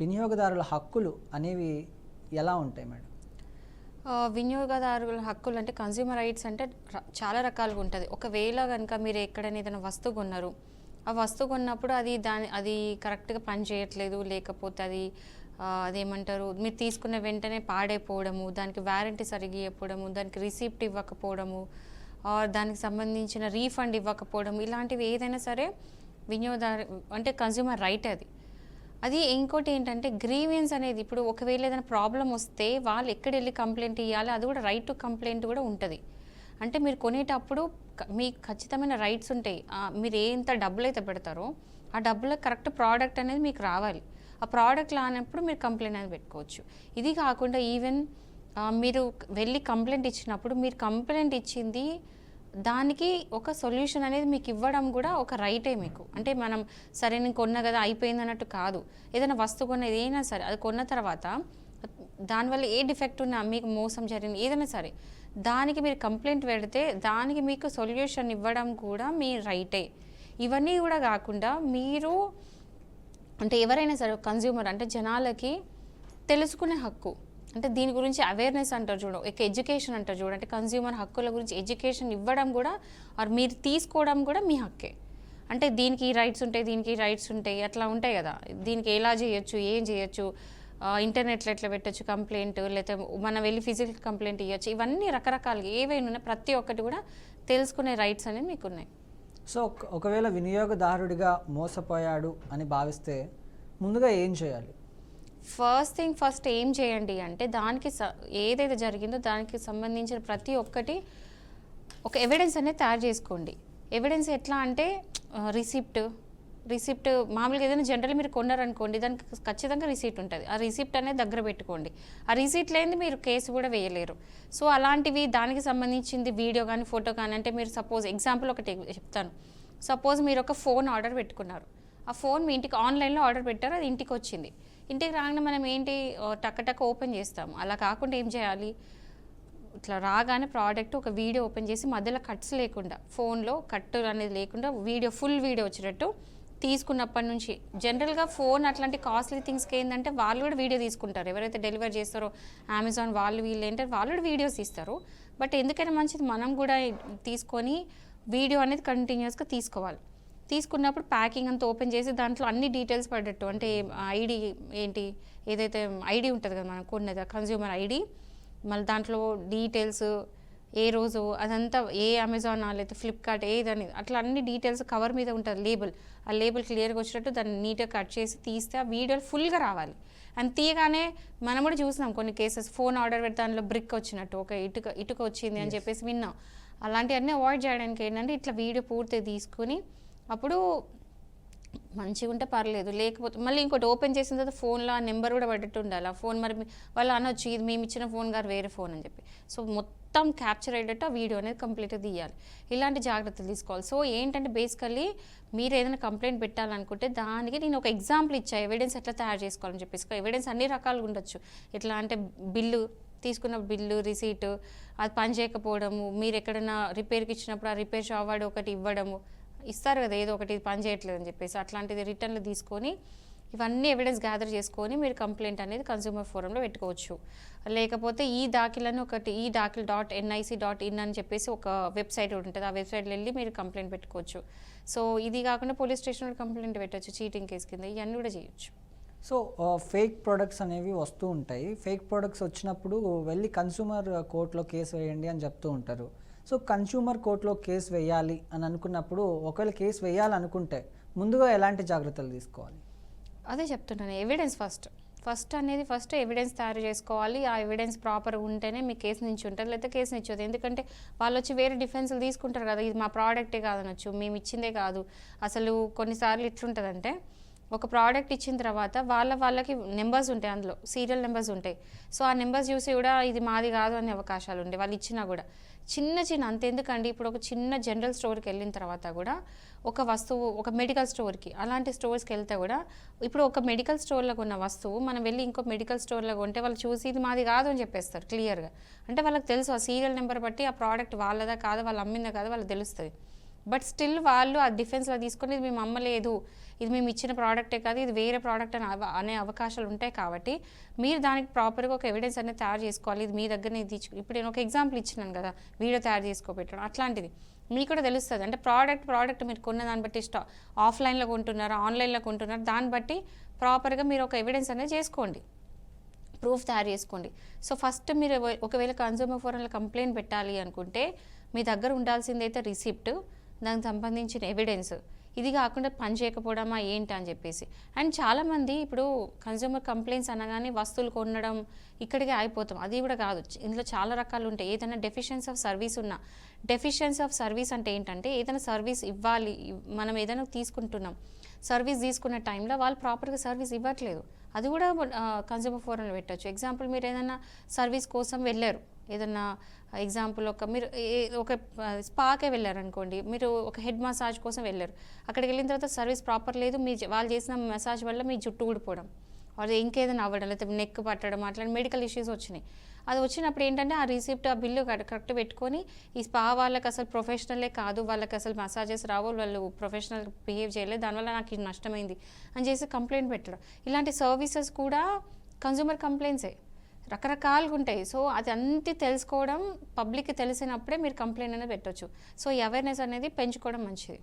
వినియోగదారుల హక్కులు అనేవి ఎలా ఉంటాయి మేడం? వినియోగదారుల హక్కులు అంటే కన్జ్యూమర్ రైట్స్ అంటే చాలా రకాలుగా ఉంటుంది. ఒకవేళ కనుక మీరు ఎక్కడైనా ఏదైనా వస్తువు కొన్నారు, ఆ వస్తువు కొన్నప్పుడు అది కరెక్ట్గా పని చేయట్లేదు, లేకపోతే అదేమంటారు మీరు తీసుకున్న వెంటనే పాడైపోవడము, దానికి వారంటీ సరిగ్గా ఇవ్వకపోవడము, దానికి రిసిప్ట్ ఇవ్వకపోవడము, దానికి సంబంధించిన రీఫండ్ ఇవ్వకపోవడం, ఇలాంటివి ఏదైనా సరే వినియోగదారు అంటే కన్జ్యూమర్ రైట్ అది ఇంకోటి ఏంటంటే గ్రీవెన్స్ అనేది ఇప్పుడు ఒకవేళ ఏదైనా ప్రాబ్లం వస్తే వాళ్ళు ఎక్కడ వెళ్ళి కంప్లైంట్ ఇవ్వాలి, అది కూడా రైట్ టు కంప్లైంట్ కూడా ఉంటుంది. అంటే మీరు కొనేటప్పుడు మీకు ఖచ్చితమైన రైట్స్ ఉంటాయి. మీరు ఎంత డబ్బులు అయితే పెడతారో ఆ డబ్బులకు కరెక్ట్ ప్రోడక్ట్ అనేది మీకు రావాలి. ఆ ప్రోడక్ట్ రానప్పుడు మీరు కంప్లైంట్ అనేది పెట్టుకోవచ్చు. ఇది కాకుండా ఈవెన్ మీరు వెళ్ళి కంప్లైంట్ ఇచ్చినప్పుడు మీరు కంప్లైంట్ ఇచ్చింది దానికి ఒక సొల్యూషన్ అనేది మీకు ఇవ్వడం కూడా ఒక రైటే మీకు. అంటే మనం సరే నేను కొన్నా కదా అయిపోయింది అన్నట్టు కాదు. ఏదైనా వస్తువు కొన్నది ఏదైనా సరే అది కొన్న తర్వాత దానివల్ల ఏ డిఫెక్ట్ ఉన్నా, మీకు మోసం జరిగింది ఏదైనా సరే, దానికి మీరు కంప్లైంట్ పెడితే దానికి మీకు సొల్యూషన్ ఇవ్వడం కూడా మీ రైటే. ఇవన్నీ కూడా కాకుండా మీరు అంటే ఎవరైనా సరే కన్జ్యూమర్ అంటే జనాలకి తెలుసుకునే హక్కు, అంటే దీని గురించి అవేర్నెస్ అంటారు చూడ, ఎడ్యుకేషన్ అంటారు చూడ, అంటే కన్జ్యూమర్ హక్కుల గురించి ఎడ్యుకేషన్ ఇవ్వడం కూడా మీరు తీసుకోవడం కూడా మీ హక్కే. అంటే దీనికి ఈ రైట్స్ ఉంటాయి, దీనికి ఈ రైట్స్ ఉంటాయి, అట్లా ఉంటాయి కదా. దీనికి ఎలా చేయొచ్చు, ఏం చేయొచ్చు, ఇంటర్నెట్లో ఎట్లా పెట్టచ్చు కంప్లైంట్, లేకపోతే మనం వెళ్ళి ఫిజికల్ కంప్లైంట్ ఇవ్వచ్చు, ఇవన్నీ రకరకాలుగా ఏవైనా ఉన్నాయి, ప్రతి ఒక్కటి కూడా తెలుసుకునే రైట్స్ అనేవి మీకు ఉన్నాయి. సో ఒకవేళ వినియోగదారుడిగా మోసపోయాడు అని భావిస్తే ముందుగా ఏం చేయాలి? ఫస్ట్ ఏం చేయండి అంటే దానికి ఏదైతే జరిగిందో దానికి సంబంధించిన ప్రతి ఒక్కటి ఒక ఎవిడెన్స్ అనేది తయారు చేసుకోండి. ఎవిడెన్స్ ఎట్లా అంటే రిసిప్ట్ మామూలుగా ఏదైనా జనరల్ మీరు కొన్నారనుకోండి, దానికి ఖచ్చితంగా రిసీప్ట్ ఉంటుంది. ఆ రిసిప్ట్ అనేది దగ్గర పెట్టుకోండి. ఆ రిసీప్ట్ లేనిది మీరు కేసు కూడా వేయలేరు. సో అలాంటివి దానికి సంబంధించింది వీడియో కానీ ఫోటో కానీ, అంటే మీరు సపోజ్ ఎగ్జాంపుల్ ఒకటి చెప్తాను. సపోజ్ మీరు ఒక ఫోన్ ఆర్డర్ పెట్టుకున్నారు, ఆ ఫోన్ మీ ఇంటికి ఆన్లైన్లో ఆర్డర్ పెట్టారు, అది ఇంటికి వచ్చింది. ఇంటికి రాగానే మనం ఏంటి టక్క ఓపెన్ చేస్తాము. అలా కాకుండా ఏం చేయాలి, ఇట్లా రాగానే ప్రోడక్ట్ ఒక వీడియో ఓపెన్ చేసి మధ్యలో కట్స్ లేకుండా, ఫోన్లో కట్ అనేది లేకుండా ఫుల్ వీడియో వచ్చేటట్టు తీసుకున్నప్పటి నుంచి జనరల్గా ఫోన్ అట్లాంటి కాస్ట్లీ థింగ్స్కి ఏంటంటే వాళ్ళు కూడా వీడియో తీసుకుంటారు. ఎవరైతే డెలివరీ చేస్తారో అమెజాన్ వాళ్ళు ఏంటంటే వాళ్ళు కూడా వీడియోస్ ఇస్తారు. బట్ ఎందుకైనా మంచిది మనం కూడా తీసుకొని వీడియో అనేది కంటిన్యూస్గా తీసుకోవాలి. తీసుకున్నప్పుడు ప్యాకింగ్ అంతా ఓపెన్ చేసి దాంట్లో అన్ని డీటెయిల్స్ పడ్డట్టు, అంటే ఐడి ఏంటి, ఏదైతే ఐడి ఉంటుంది కదా మనం కొన్నది కన్జ్యూమర్ ఐడి, మళ్ళీ దాంట్లో డీటెయిల్స్ ఏ రోజు అదంతా ఏ అమెజాన్ లేకపోతే ఫ్లిప్కార్ట్ ఏదని అట్లా అన్ని డీటెయిల్స్ కవర్ మీద ఉంటుంది లేబుల్. ఆ లేబుల్ క్లియర్గా వచ్చినట్టు దాన్ని నీట్గా కట్ చేసి తీస్తే ఆ వీడియోలు ఫుల్గా రావాలి. అండ్ తీయగానే మనం కూడా చూసినాం కొన్ని కేసెస్, ఫోన్ ఆర్డర్ పెడితే దానిలో బ్రిక్ వచ్చినట్టు, ఒక ఇటుక వచ్చింది అని చెప్పేసి విన్నాం. అలాంటివన్నీ అవాయిడ్ చేయడానికి ఏంటంటే ఇట్లా వీడియో పూర్తిగా తీసుకొని అప్పుడు మంచిగా ఉంటే పర్లేదు. లేకపోతే మళ్ళీ ఇంకోటి ఓపెన్ చేసిన తర్వాత ఫోన్లో ఆ నెంబర్ కూడా పడ్డట్టు ఉండాలి. ఆ ఫోన్ మరి వాళ్ళు అనొచ్చు ఇది మేము ఇచ్చిన ఫోన్ గారు వేరే ఫోన్ అని చెప్పి. సో మొత్తం క్యాప్చర్ అయ్యేటట్టు ఆ వీడియో అనేది కంప్లీట్గా తీయాలి. ఇలాంటి జాగ్రత్తలు తీసుకోవాలి. సో ఏంటంటే బేసికల్లీ మీరు ఏదైనా కంప్లైంట్ పెట్టాలనుకుంటే దానికి నేను ఒక ఎగ్జాంపుల్ ఇచ్చా, ఎవిడెన్స్ ఎట్లా తయారు చేసుకోవాలని చెప్పేసి. ఎవిడెన్స్ అన్ని రకాలుగా ఉండొచ్చు. ఎట్లా అంటే బిల్లు తీసుకున్న బిల్లు, రిసీట్, అది పని చేయకపోవడము, మీరు ఎక్కడైనా రిపేర్కి ఇచ్చినప్పుడు ఆ రిపేర్ షాప్ వాడు ఒకటి ఇవ్వడము, ఇస్తారు కదా ఏదో ఒకటి పని చేయట్లేదు అని చెప్పేసి, అట్లాంటిది రిటర్న్లు తీసుకొని ఇవన్నీ ఎవిడెన్స్ గ్యాదర్ చేసుకొని మీరు కంప్లైంట్ అనేది కన్జ్యూమర్ ఫోరంలో పెట్టుకోవచ్చు. లేకపోతే ఈ దాఖిలని ఒకటి dakhil.nic.in అని చెప్పేసి ఒక వెబ్సైట్ ఉంటుంది. ఆ వెబ్సైట్లో వెళ్ళి మీరు కంప్లైంట్ పెట్టుకోవచ్చు. సో ఇది కాకుండా పోలీస్ స్టేషన్లో కంప్లైంట్ పెట్టవచ్చు చీటింగ్ కేసు కింద, ఇవన్నీ కూడా చేయొచ్చు. సో ఫేక్ ప్రొడక్ట్స్ అనేవి వస్తూ ఉంటాయి. ఫేక్ ప్రొడక్ట్స్ వచ్చినప్పుడు వెళ్ళి కన్స్యూమర్ కోర్టులో కేసు వేయండి అని చెప్తూ ఉంటారు. సో కన్స్యూమర్ కోర్టులో కేసు వేయాలి అని అనుకున్నప్పుడు, ఒకవేళ కేసు వేయాలనుకుంటే ముందుగా ఎలాంటి జాగ్రత్తలు తీసుకోవాలి? అదే చెప్తున్నాను, ఎవిడెన్స్ ఫస్ట్ ఎవిడెన్స్ తయారు చేసుకోవాలి. ఆ ఎవిడెన్స్ ప్రాపర్గా ఉంటేనే మీ కేసు నుంచి ఉంటుంది, లేకపోతే కేసు నిచ్చదు. ఎందుకంటే వాళ్ళు వచ్చి వేరే డిఫెన్స్లు తీసుకుంటారు కదా, ఇది మా ప్రోడక్టే కాదనొచ్చు, మేము ఇచ్చిందే కాదు. అసలు కొన్నిసార్లు ఇట్లుంటుందంటే ఒక ప్రోడక్ట్ ఇచ్చిన తర్వాత వాళ్ళకి నెంబర్స్ ఉంటాయి, అందులో సీరియల్ నెంబర్స్ ఉంటాయి. సో ఆ నెంబర్స్ చూసి కూడా ఇది మాది కాదు అనే అవకాశాలు ఉంటాయి. వాళ్ళు ఇచ్చినా కూడా చిన్న అంతెందుకండి, ఇప్పుడు ఒక చిన్న జనరల్ స్టోర్కి వెళ్ళిన తర్వాత కూడా ఒక వస్తువు, ఒక మెడికల్ స్టోర్కి, అలాంటి స్టోర్స్కి వెళ్తే కూడా ఇప్పుడు ఒక మెడికల్ స్టోర్లో ఉన్న వస్తువు మనం వెళ్ళి ఇంకో మెడికల్ స్టోర్లో కొంటే వాళ్ళు చూసి ఇది మాది కాదు అని చెప్పేస్తారు క్లియర్గా. అంటే వాళ్ళకి తెలుసు ఆ సీరియల్ నెంబర్ బట్టి ఆ ప్రోడక్ట్ వాళ్ళదా కాదా, వాళ్ళు అమ్మిందా కాదా వాళ్ళకి తెలుస్తుంది. బట్ స్టిల్ వాళ్ళు ఆ డిఫెన్స్లో తీసుకొని ఇది మేము అమ్మలేదు, ఇది మేము ఇచ్చిన ప్రోడక్టే కాదు, ఇది వేరే ప్రోడక్ట్ అనే అవకాశాలు ఉంటాయి. కాబట్టి మీరు దానికి ప్రాపర్గా ఒక ఎవిడెన్స్ అనేది తయారు చేసుకోవాలి. ఇది మీ దగ్గరనే ఇప్పుడు నేను ఒక ఎగ్జాంపుల్ ఇచ్చినాను కదా, వీడియో తయారు చేసుకోబెట్టడం అట్లాంటిది మీకు కూడా తెలుస్తుంది. అంటే ప్రోడక్ట్ మీరు కొన్న దాన్ని బట్టి ఆఫ్లైన్లో కొంటున్నారా, ఆన్లైన్లో కొంటున్నారా, దాన్ని బట్టి ప్రాపర్గా మీరు ఒక ఎవిడెన్స్ అనేది చేసుకోండి, ప్రూఫ్ తయారు చేసుకోండి. సో ఫస్ట్ మీరు ఒకవేళ కన్జ్యూమర్ ఫోరంలో కంప్లైంట్ పెట్టాలి అనుకుంటే మీ దగ్గర ఉండాల్సింది అయితే రిసిప్ట్, దానికి సంబంధించిన ఎవిడెన్స్. ఇది కాకుండా పని చేయకపోవడమా ఏంటి అని చెప్పేసి. అండ్ చాలామంది ఇప్పుడు కన్జ్యూమర్ కంప్లైంట్స్ అనగానే వస్తువులు కొనడం ఇక్కడికే అయిపోతాం. అది కూడా కాదు, ఇందులో చాలా రకాలు ఉంటాయి. ఏదైనా డెఫిషియన్సీ ఆఫ్ సర్వీస్ ఉన్నా, డెఫిషియన్సీ ఆఫ్ సర్వీస్ అంటే ఏంటంటే ఏదైనా సర్వీస్ ఇవ్వాలి, మనం ఏదైనా తీసుకుంటున్నాం, సర్వీస్ తీసుకున్న టైంలో వాళ్ళు ప్రాపర్గా సర్వీస్ ఇవ్వట్లేదు, అది కూడా కన్జ్యూమర్ ఫోరంలో పెట్టచ్చు. ఎగ్జాంపుల్ మీరు ఏదైనా సర్వీస్ కోసం వెళ్ళారు, ఏదన్నా ఎగ్జాంపుల్ మీరు ఒక స్పాకే వెళ్ళారు అనుకోండి, మీరు ఒక హెడ్ మసాజ్ కోసం వెళ్ళారు, అక్కడికి వెళ్ళిన తర్వాత సర్వీస్ ప్రాపర్ లేదు, వాళ్ళు చేసిన మసాజ్ వల్ల మీ జుట్టు ఊడిపోవడం, అది ఇంకేదైనా అవ్వడం, లేకపోతే నెక్ పట్టడం, అట్లా మెడికల్ ఇష్యూస్ వచ్చినాయి. అది వచ్చినప్పుడు ఏంటంటే ఆ రిసిప్ట్, ఆ బిల్లు కరెక్ట్ పెట్టుకొని ఈ స్పా వాళ్ళకి అసలు ప్రొఫెషనలే కాదు, వాళ్ళకి అసలు మసాజెస్ రావు, వాళ్ళు ప్రొఫెషనల్ బిహేవ్ చేయలేదు, దానివల్ల నాకు ఇది నష్టమైంది అని చేసి కంప్లైంట్ పెట్టడం. ఇలాంటి సర్వీసెస్ కూడా కన్జ్యూమర్ కంప్లైంట్సే, రకరకాలుగా ఉంటాయి. సో అది అంతా తెలుసుకోవడం, పబ్లిక్కి తెలిసినప్పుడే మీరు కంప్లైంట్ అనేది పెట్టవచ్చు. సో ఈ అవేర్నెస్ అనేది పెంచుకోవడం మంచిది.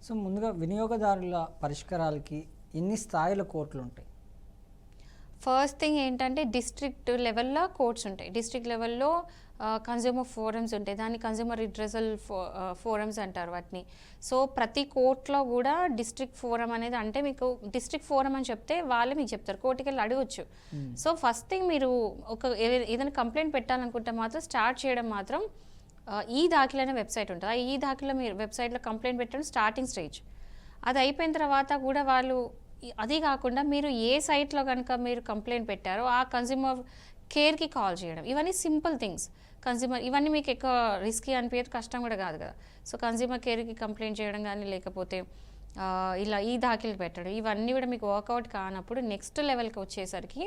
సో ముందుగా వినియోగదారుల పరిష్కారాలకి ఎన్ని స్థాయిల కోర్టులు ఉంటాయి? ఫస్ట్ థింగ్ ఏంటంటే డిస్ట్రిక్ట్ లెవెల్లో కోర్ట్స్ ఉంటాయి, డిస్ట్రిక్ట్ లెవెల్లో కన్జ్యూమర్ ఫోరమ్స్ ఉంటాయి, దాన్ని కన్జ్యూమర్ రిడ్రెసల్ ఫోరమ్స్ అంటారు వాటిని. సో ప్రతి కోర్టులో కూడా డిస్ట్రిక్ట్ ఫోరం అనేది, అంటే మీకు డిస్ట్రిక్ట్ ఫోరం అని చెప్తే వాళ్ళే మీకు చెప్తారు, కోర్టుకి వెళ్ళి అడగవచ్చు. సో ఫస్ట్ థింగ్ మీరు ఏదైనా కంప్లైంట్ పెట్టాలనుకుంటే మాత్రం స్టార్ట్ చేయడం మాత్రం ఈ దాఖిల్ అనే వెబ్సైట్ ఉంటుంది. ఈ దాఖిల్లో మీరు వెబ్సైట్లో కంప్లైంట్ పెట్టడం స్టార్టింగ్ స్టేజ్. అది అయిపోయిన తర్వాత కూడా వాళ్ళు, అది కాకుండా మీరు ఏ సైట్లో కనుక మీరు కంప్లైంట్ పెట్టారో ఆ కన్జ్యూమర్ కేర్కి కాల్ చేయడం, ఇవన్నీ సింపుల్ థింగ్స్. ఇవన్నీ మీకు ఎక్కువ రిస్కీ అనిపించదు, కష్టం కూడా కాదు కదా. సో కన్జ్యూమర్ కేర్కి కంప్లైంట్ చేయడం కానీ, లేకపోతే ఇలా ఈ దాఖిల్ పెట్టడం, ఇవన్నీ కూడా మీకు వర్కౌట్ కానప్పుడు నెక్స్ట్ లెవెల్కి వచ్చేసరికి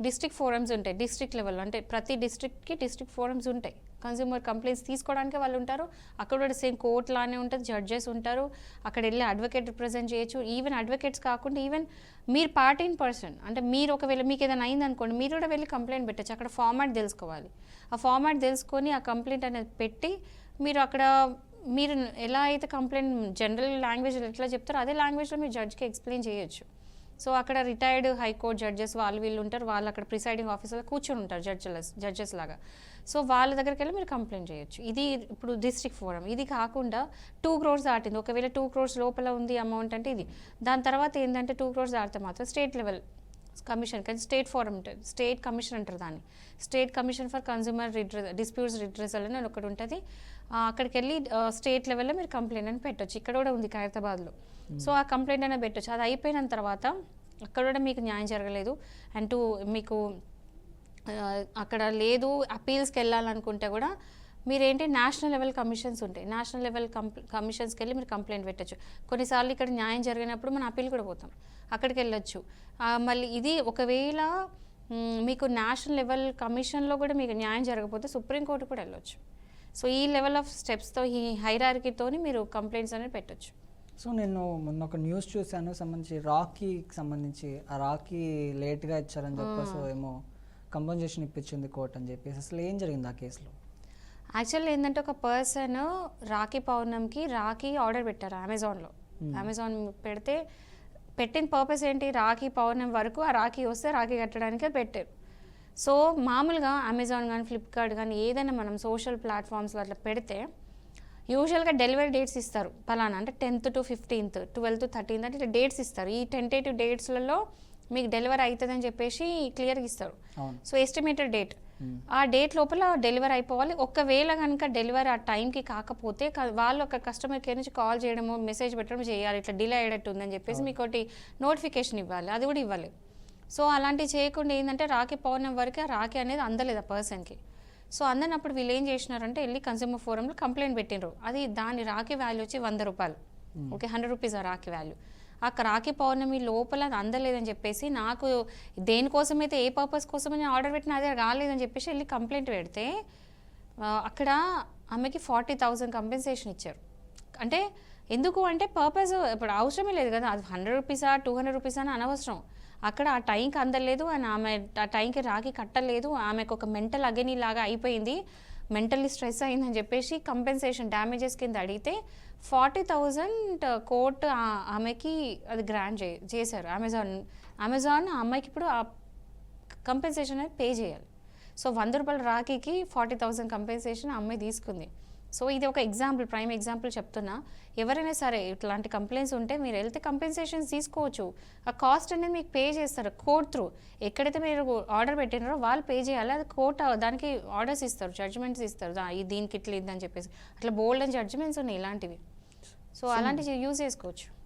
డిస్ట్రిక్ట్ ఫోరమ్స్ ఉంటాయి. డిస్ట్రిక్ట్ లెవెల్లో అంటే ప్రతి డిస్ట్రిక్ట్కి డిస్ట్రిక్ట్ ఫోరమ్స్ ఉంటాయి, కన్జ్యూమర్ కంప్లైంట్స్ తీసుకోవడానికి వాళ్ళు ఉంటారు. అక్కడ కూడా సేమ్ కోర్ట్ లానే ఉంటుంది, జడ్జెస్ ఉంటారు, అక్కడ వెళ్ళి అడ్వకేట్ రిప్రజెంట్ చేయొచ్చు. ఈవెన్ అడ్వకేట్స్ కాకుండా ఈవెన్ మీరు పార్ట్ ఇన్ పర్సన్, అంటే మీరు ఒకవేళ మీకు ఏదైనా అయిందనుకోండి, మీరు కూడా వెళ్ళి కంప్లైంట్ పెట్టచ్చు. అక్కడ ఫార్మాట్ తెలుసుకోవాలి, ఆ ఫార్మాట్ తెలుసుకొని ఆ కంప్లైంట్ అనేది పెట్టి మీరు అక్కడ మీరు ఎలా అయితే కంప్లైంట్ జనరల్ లాంగ్వేజ్లో ఎట్లా చెప్తారో అదే లాంగ్వేజ్లో మీరు జడ్జ్కి ఎక్స్ప్లెయిన్ చేయొచ్చు. సో అక్కడ రిటైర్డ్ హైకోర్టు జడ్జెస్ వీళ్ళు ఉంటారు, వాళ్ళు అక్కడ ప్రిసైడింగ్ ఆఫీసర్లో కూర్చొని ఉంటారు జడ్జెస్ లాగా. సో వాళ్ళ దగ్గరికి వెళ్ళి మీరు కంప్లైంట్ చేయొచ్చు. ఇది ఇప్పుడు డిస్ట్రిక్ట్ ఫోరం. ఇది కాకుండా 2 crores దాటింది, ఒకవేళ 2 crores లోపల ఉంది అమౌంట్ అంటే ఇది. దాని తర్వాత ఏంటంటే 2 crores దాటితే మాత్రం స్టేట్ లెవెల్ కమిషన్, కానీ స్టేట్ ఫోరం ఉంటుంది, స్టేట్ కమిషన్ అంటారు దాన్ని, state commission for consumer disputes redressal అని ఒకటి ఉంటుంది. అక్కడికి వెళ్ళి స్టేట్ లెవెల్లో మీరు కంప్లైంట్ అని పెట్టొచ్చు. ఇక్కడ కూడా ఉంది ఖైరతాబాద్లో. సో ఆ కంప్లైంట్ అనేది పెట్టొచ్చు. అది అయిపోయిన తర్వాత అక్కడ కూడా మీకు న్యాయం జరగలేదు అంటూ మీకు అక్కడ లేదు, అపీల్స్కి వెళ్ళాలనుకుంటే కూడా మీరేంటి నేషనల్ లెవెల్ కమిషన్స్ ఉంటాయి, నేషనల్ లెవెల్ కమిషన్స్కి వెళ్ళి మీరు కంప్లైంట్ పెట్టచ్చు. కొన్నిసార్లు ఇక్కడ న్యాయం జరిగినప్పుడు మనం అపీల్ కూడా పోతాం, అక్కడికి వెళ్ళొచ్చు. మళ్ళీ ఇది ఒకవేళ మీకు నేషనల్ లెవెల్ కమిషన్లో కూడా మీకు న్యాయం జరగకపోతే సుప్రీంకోర్టు కూడా వెళ్ళొచ్చు. సో ఈ లెవెల్ ఆఫ్ స్టెప్స్తో, ఈ హైరార్కీతో మీరు కంప్లైంట్స్ అనేది పెట్టచ్చు. సో నేను మొన్న ఒక న్యూస్ చూశాను సంబంధించి రాకీకి సంబంధించి, ఆ రాకీ లేట్గా ఇచ్చారని చెప్పేసి ఏమో కంపెన్సేషన్ ఇప్పించింది కోర్ట్ అని చెప్పేసి, అసలు ఏం జరిగింది ఆ కేసులో? యాక్చువల్లీ ఏంటంటే ఒక పర్సన్ రాఖీ పౌర్ణమికి రాఖీ ఆర్డర్ పెట్టారు అమెజాన్లో. అమెజాన్ పెట్టిన పర్పస్ ఏంటి, రాఖీ పౌర్ణమి వరకు ఆ రాఖీ వస్తే రాఖీ కట్టడానికే పెట్టారు. సో మామూలుగా అమెజాన్ కానీ ఫ్లిప్కార్ట్ కానీ ఏదైనా మనం సోషల్ ప్లాట్ఫామ్స్లో అట్లా పెడితే యూజువల్గా డెలివరీ డేట్స్ ఇస్తారు, పలానా అంటే 10th to 15th, 12th to 13th అంటే ఇట్లా డేట్స్ ఇస్తారు. ఈ టెంటేటివ్ డేట్స్లలో మీకు డెలివరీ అవుతుందని చెప్పేసి క్లియర్గా ఇస్తారు. సో ఎస్టిమేటెడ్ డేట్, ఆ డేట్ లోపల డెలివరీ అయిపోవాలి. ఒకవేళ కనుక డెలివరీ ఆ టైంకి కాకపోతే వాళ్ళు ఒక కస్టమర్ కేర్ నుంచి కాల్ చేయడము, మెసేజ్ పెట్టడం చేయాలి, ఇట్లా డిలే అయ్యేటట్టు ఉందని చెప్పేసి మీకు ఒకటి నోటిఫికేషన్ ఇవ్వాలి, అది కూడా ఇవ్వాలి. సో అలాంటివి చేయకుండా ఏంటంటే రాఖీ పౌర్ణమి వరకు ఆ రాఖీ అనేది అందలేదు ఆ పర్సన్కి. సో అందరినప్పుడు వీళ్ళు ఏం చేసినారంటే వెళ్ళి కన్స్యూమర్ ఫోరంలో కంప్లైంట్ పెట్టినారు. అది దాని రాఖీ వాల్యూ వచ్చి 100 రూపాయలు, ఓకే, 100 రూపీస్ ఆ రాఖీ వాల్యూ. ఆ రాఖీ పౌర్ణమి లోపల అది అందలేదని చెప్పేసి, నాకు దేనికోసమైతే ఏ పర్పస్ కోసం నేను ఆర్డర్ పెట్టినా అదే రాలేదని చెప్పేసి వెళ్ళి కంప్లైంట్ పెడితే అక్కడ ఆమెకి 40,000 కంపెన్సేషన్ ఇచ్చారు. అంటే ఎందుకు అంటే పర్పస్ ఇప్పుడు అవసరమే లేదు కదా, అది 100 రూపీసా 200 రూపీసా అని అనవసరం. అక్కడ ఆ టైంకి అందలేదు అండ్ ఆమె ఆ టైంకి రాఖీ కట్టలేదు, ఆమెకు ఒక మెంటల్ అగని లాగా అయిపోయింది, మెంటల్లీ స్ట్రెస్ అయిందని చెప్పేసి కంపెన్సేషన్ డ్యామేజెస్ కింద అడిగితే 40,000 కోర్టు ఆమెకి అది గ్రాంట్ చేశారు. అమెజాన్ ఆ అమ్మాయికి ఇప్పుడు ఆ కంపెన్సేషన్ అనేది పే చేయాలి. సో 100 రూపాయల రాఖీకి 40,000 కంపెన్సేషన్ ఆ అమ్మాయి తీసుకుంది. సో ఇది ఒక ఎగ్జాంపుల్, ప్రైమ్ ఎగ్జాంపుల్ చెప్తున్నా. ఎవరైనా సరే ఇట్లాంటి కంప్లైంట్స్ ఉంటే మీరు వెళ్తే కంపెన్సేషన్స్ తీసుకోవచ్చు. ఆ కాస్ట్ అనేది మీకు పే చేస్తారు కోర్ట్ త్రూ. ఎక్కడైతే మీరు ఆర్డర్ పెట్టినారో వాళ్ళు పే చేయాలి, అది కోర్ట్ దానికి ఆర్డర్స్ ఇస్తారు, జడ్జిమెంట్స్ ఇస్తారు, దీనికి ఇట్లా ఇద్దని చెప్పేసి. అట్లా బోల్డ్ అండ్ జడ్జిమెంట్స్ ఉన్నాయి ఇలాంటివి. సో అలాంటివి యూజ్ చేసుకోవచ్చు.